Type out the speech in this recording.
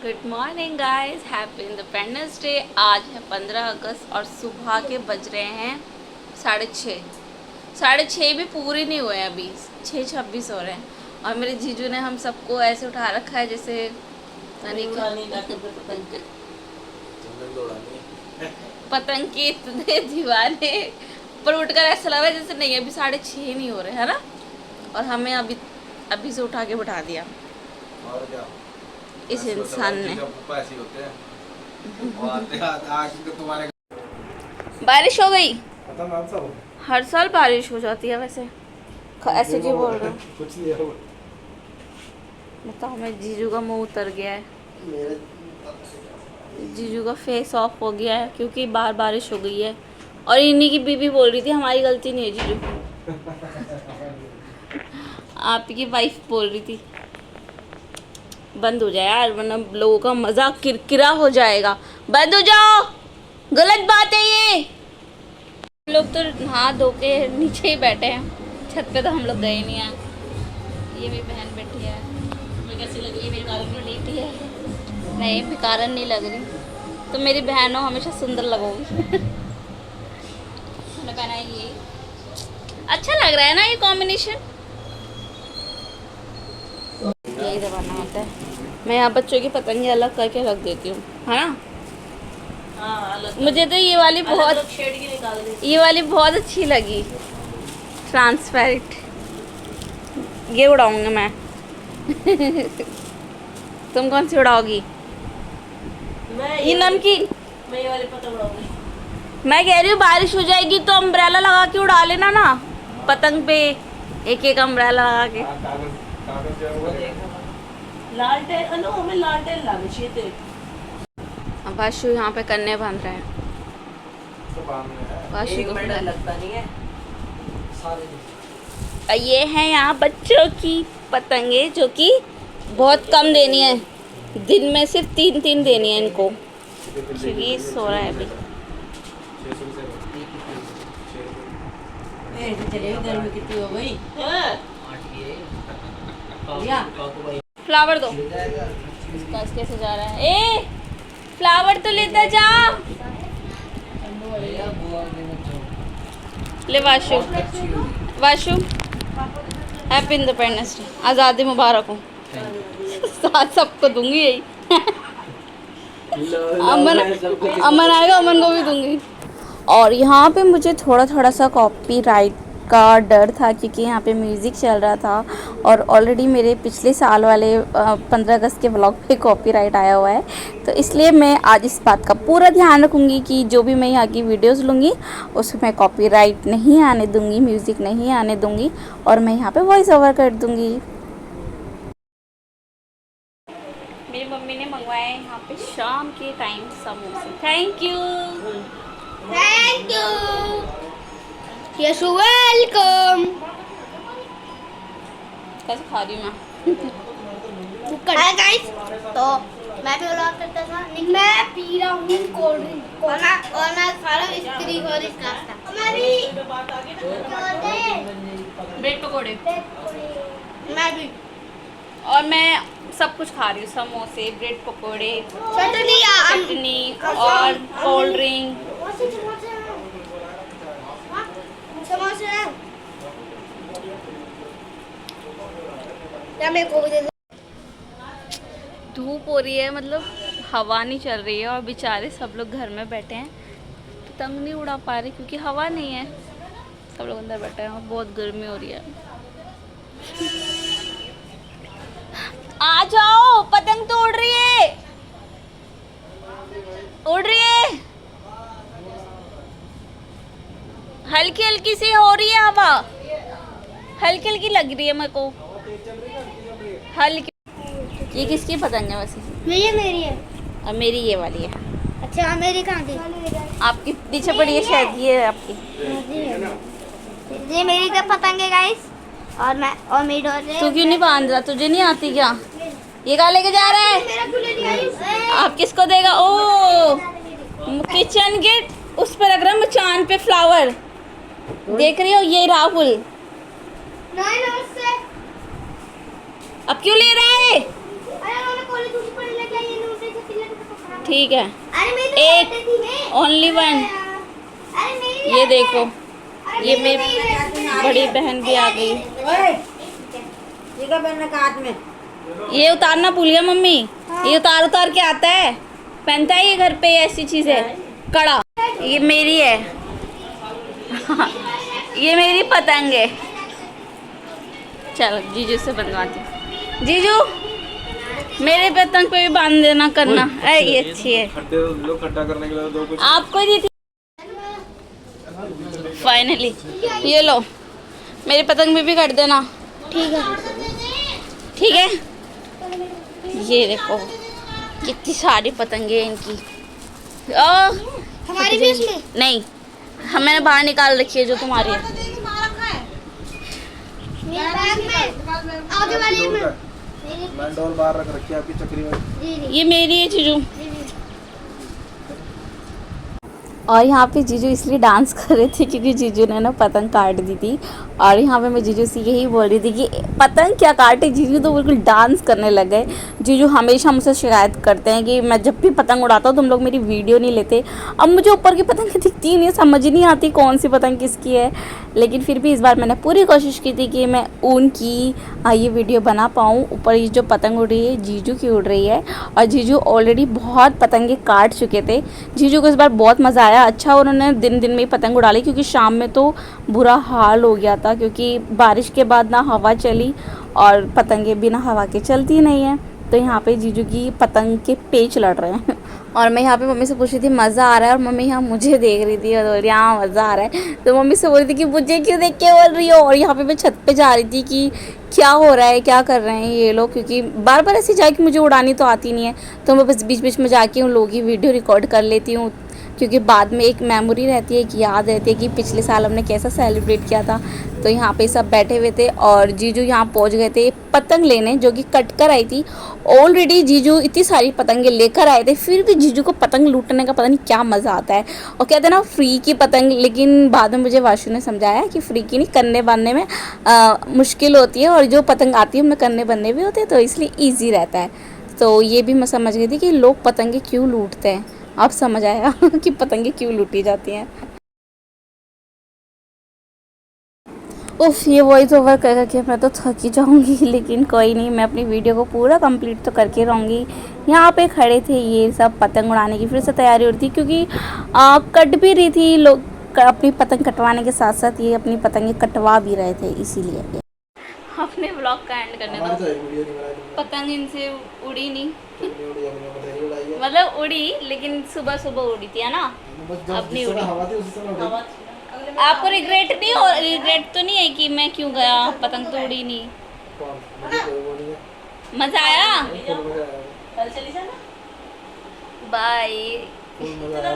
Good morning guys, happy independence day. आज है 15 अगस्त और सुबह के बज रहे हैं 6:30। 6:30 भी पूरी नहीं हुए हैं, अभी 6:26 हो रहे हैं। और मेरे जीजू ने हम सबको ऐसे उठा रखा है जैसे पतंग के इतने दीवाने। पर उठकर ऐसा लग रहा है जैसे नहीं, अभी 6:30 नहीं हो रहे है ना। और हमें अभी से उठा के बिठा दिया और क्या इस इंसान ने। तुम्हारे बारिश हो गई। खत्म हर साल बारिश हो जाती है वैसे। ऐसे क्यों बोल रहे हो? कुछ नहीं है। बताओ, मैं जीजू का मुंह उतर गया है, जीजू का फेस ऑफ हो गया है क्योंकि बार बारिश हो गई है। और इन्हीं की बीबी बोल रही थी हमारी गलती नहीं है जीजू, आपकी वाइफ बोल रही थी। बंद हो जाए यार, वरना लोगों का मजाक किरकिरा हो जाएगा। बंद हो जाओ, गलत बात है ये। हम लोग तो हाथ धो के नीचे ही बैठे हैं, छत पे तो हम लोग गए नहीं हैं। ये मेरी बहन बैठी है। मैं कैसी लग रही है? मेरी कारण लेटी है। नहीं, बेकारन नहीं लग रही। तो मेरी बहन हो, हमेशा सुंदर लगोगी। मैंने पहना है ये, अच्छा लग रहा है ना ये कॉम्बिनेशन। यही दबाना होता है। मैं यहाँ बच्चों की पतंगे अलग करके रख देती हूँ, है ना। मुझे तो ये वाली बहुत अच्छी लगी, ट्रांसपेरेंट। ये उड़ाऊंगा मैं। तुम कौन सी उड़ाओगी? ये नमकीन। मैं ये वाली पतंग उड़ाऊंगी। मैं कह रही हूँ बारिश हो जाएगी तो अम्ब्रेला लगा के उड़ा लेना ना, पतंग पे एक एक अम्ब्रेला लगा के। लालटेन हमें लालटेन लानी चाहिए थे। अब वाशु यहाँ पे कन्ने बांध रहा है। वाशु को लगता नहीं है सारे। ये है यहाँ बच्चों की पतंगे, जो कि बहुत कम देनी है, दिन में सिर्फ 3 देनी है इनको, क्योंकि सो रहा है अभी। चलिए गर्मी कितनी हो गई। फ्लावर दो। इसका कैसे जा रहा है? ए फ्लावर तो लेता जा। ले Vashu, Vashu happy independence day, आज़ादी मुबारक हो। साथ सबको दूंगी यही। अमन आएगा, अमन को भी दूंगी। और यहाँ पे मुझे थोड़ा सा कॉपीराइट का डर था, क्योंकि यहाँ पे म्यूज़िक चल रहा था और ऑलरेडी मेरे पिछले साल वाले 15 अगस्त के व्लॉग पे कॉपीराइट आया हुआ है। तो इसलिए मैं आज इस बात का पूरा ध्यान रखूँगी कि जो भी मैं यहाँ की वीडियोस लूँगी उसमें कॉपीराइट नहीं आने दूँगी, म्यूज़िक नहीं आने दूँगी, और मैं यहाँ पे वॉइस ओवर कर दूँगी। मेरी मम्मी ने मंगवाया है यहाँ पे शाम के टाइम समोसे। Thank you. Yes, welcome. कैसे खा रही हूँ मैं? हाय गाइस, तो मैं भी व्लॉग करता था। मैं पी रहा हूँ कोल्ड ड्रिंक और मैं खा रहा हूँ स्त्री और इसका। मैं भी ब्रेड पकोड़े। मैं भी और मैं सब कुछ खा रही हूँ, समोसे, ब्रेड पकोड़े, चटनी और कोल्ड ड्रिंक। समोसे या मेरे को भी दे दो। धूप हो रही है, मतलब हवा नहीं चल रही है, और बेचारे सब लोग घर में बैठे हैं, पतंग नहीं उड़ा पा रहे क्योंकि हवा नहीं है। सब लोग अंदर बैठे हैं और बहुत गर्मी हो रही है। आ जाओ, पतंग तो उड़ रही है, उड़ रही है, हल्की हल्की सी हो रही है हवा, हल्की हल्की लग रही है मेरे को, हल्की। ये किसकी पतंग है वैसे? ये मेरी है और मेरी ये वाली है। अच्छा, मेरी कहाँ थी? आपकी पीछे पड़ी है शायद, ये है आपकी। ये मेरी का पतंग है गाइस, और मैं और मेरी डॉट है। तू क्यों नहीं बांध रहा? तुझे नहीं आती क्या? ये कहाँ लेके जा रहा है? आप किसको देगा? ओ किचन के उस पर रख रहा हूँ चांद पे फ्लावर, देख रही हो? ये राहुल। नमस्ते। अब क्यों ले रहा है? अरे उन्होंने कॉलेज दूसरी पढ़ने लगा, ये ठीक है, अरे मेरी एक, तो थी मैं। Only one. अरे मेरी ये देखो, अरे ये मेरी मेरी नहीं। बड़ी बहन भी आ गई। ये क्या पहनना काट में? ये उतारना भूल गया मम्मी, ये उतार उतार के आता है, पहनता है ये घर पे ऐसी चीजें। कड़ा, ये मेरी है। ये मेरी पतंग है। चलो जीजू से बंधवाती हूँ। जीजू मेरे पतंग पे भी बांध देना करना। ये अच्छी है, खड्डे लोग खड्डा करने के लिए दो कुछ। आपको ही दी थी फाइनली। ये लो, मेरी पतंग में भी कर देना। ठीक है। ठीक है, ये देखो कितनी सारी पतंगे हैं इनकी। हमारी भी इसमें नहीं, हम मैंने बाहर निकाल रखी है जो तुम्हारी है। मेरे बैग में आगे वाली में मैं डॉल बाहर रख रखी है आपकी चक्री में। जी जी ये मेरी है जीजू। जी। और यहाँ पे जीजू इसलिए डांस कर रहे थे क्योंकि जीजू ने ना पतंग काट दी थी। और यहाँ पे मैं जीजू से यही बोल रही थी कि पतंग क्या काटे, जीजू तो बिल्कुल डांस करने लग गए। जीजू हमेशा मुझसे शिकायत करते हैं कि मैं जब भी पतंग उड़ाता हूँ तुम लोग मेरी वीडियो नहीं लेते। अब मुझे ऊपर की पतंग दिखती ही नहीं, समझ ही नहीं आती कौन सी पतंग किसकी है। लेकिन फिर भी इस बार मैंने पूरी कोशिश की थी कि मैं ऊन की ये वीडियो बना पाऊँ। ऊपर ये जो पतंग उड़ रही है जीजू की उड़ रही है, और जीजू ऑलरेडी बहुत पतंगे काट चुके थे। जीजू को इस बार बहुत मज़ा आया। अच्छा उन्होंने दिन दिन में ही पतंग उड़ा ली, क्योंकि शाम में तो बुरा हाल हो गया था, क्योंकि बारिश के बाद ना हवा चली और पतंगे बिना हवा के चलती नहीं है। तो यहाँ पे जीजू की पतंग के पेच लड़ रहे हैं। और मैं यहाँ पे मम्मी से पूछ रही थी मज़ा आ रहा है, और मम्मी यहाँ मुझे देख रही थी और यहाँ मज़ा आ रहा है। तो मम्मी से बोल रही थी कि मुझे क्यों देख के बोल रही हो। और यहाँ पे मैं छत पे जा रही थी कि क्या हो रहा है, क्या कर रहे हैं ये लोग, क्योंकि बार बार ऐसी जाए कि मुझे उड़ानी तो आती नहीं है। तो मैं बस बीच बीच में जाके उन लोगों की वीडियो रिकॉर्ड कर लेती हूँ, क्योंकि बाद में एक मेमोरी रहती है, एक याद रहती है कि पिछले साल हमने कैसा सेलिब्रेट किया था। तो यहाँ पे सब बैठे हुए थे और जीजू यहाँ पहुँच गए थे पतंग लेने, जो कि कट कर आई थी। ऑलरेडी जीजू इतनी सारी पतंगे लेकर आए थे, फिर भी जीजू को पतंग लूटने का पता नहीं क्या मज़ा आता है। और कहते हैं ना फ्री की पतंग, लेकिन बाद में मुझे वाशु ने समझाया कि फ्री की नहीं, करने बनने में मुश्किल होती है, और जो पतंग आती है उनमें करने बनने भी होते हैं, तो इसलिए ईजी रहता है। तो ये भी मैं समझ गई थी कि लोग पतंगे क्यों लूटते हैं। अब समझ आया कि पतंगे क्यों लूटी जाती हैं। उफ, ये वॉइस ओवर कर करके मैं तो थक ही जाऊंगी, लेकिन कोई नहीं, मैं अपनी वीडियो को पूरा कंप्लीट तो करके रहूँगी। यहाँ पे खड़े थे ये सब पतंग उड़ाने की फिर से तैयारी हो रही थी, क्योंकि कट भी रही थी लोग अपनी पतंग कटवाने के साथ साथ ये अपनी पतंगे कटवा भी रहे थे। इसीलिए अपने ब्लॉग का एंड करने दो। पतंग इनसे उड़ी नहीं, मतलब उड़ी, लेकिन सुबह सुबह उड़ी थी, है ना। अपनी उड़ी। आपको रिग्रेट नहीं हो, रिग्रेट तो नहीं है कि मैं क्यों गया, पतंग तो उड़ी नहीं। मजा आया। कल चली जाना। बाय।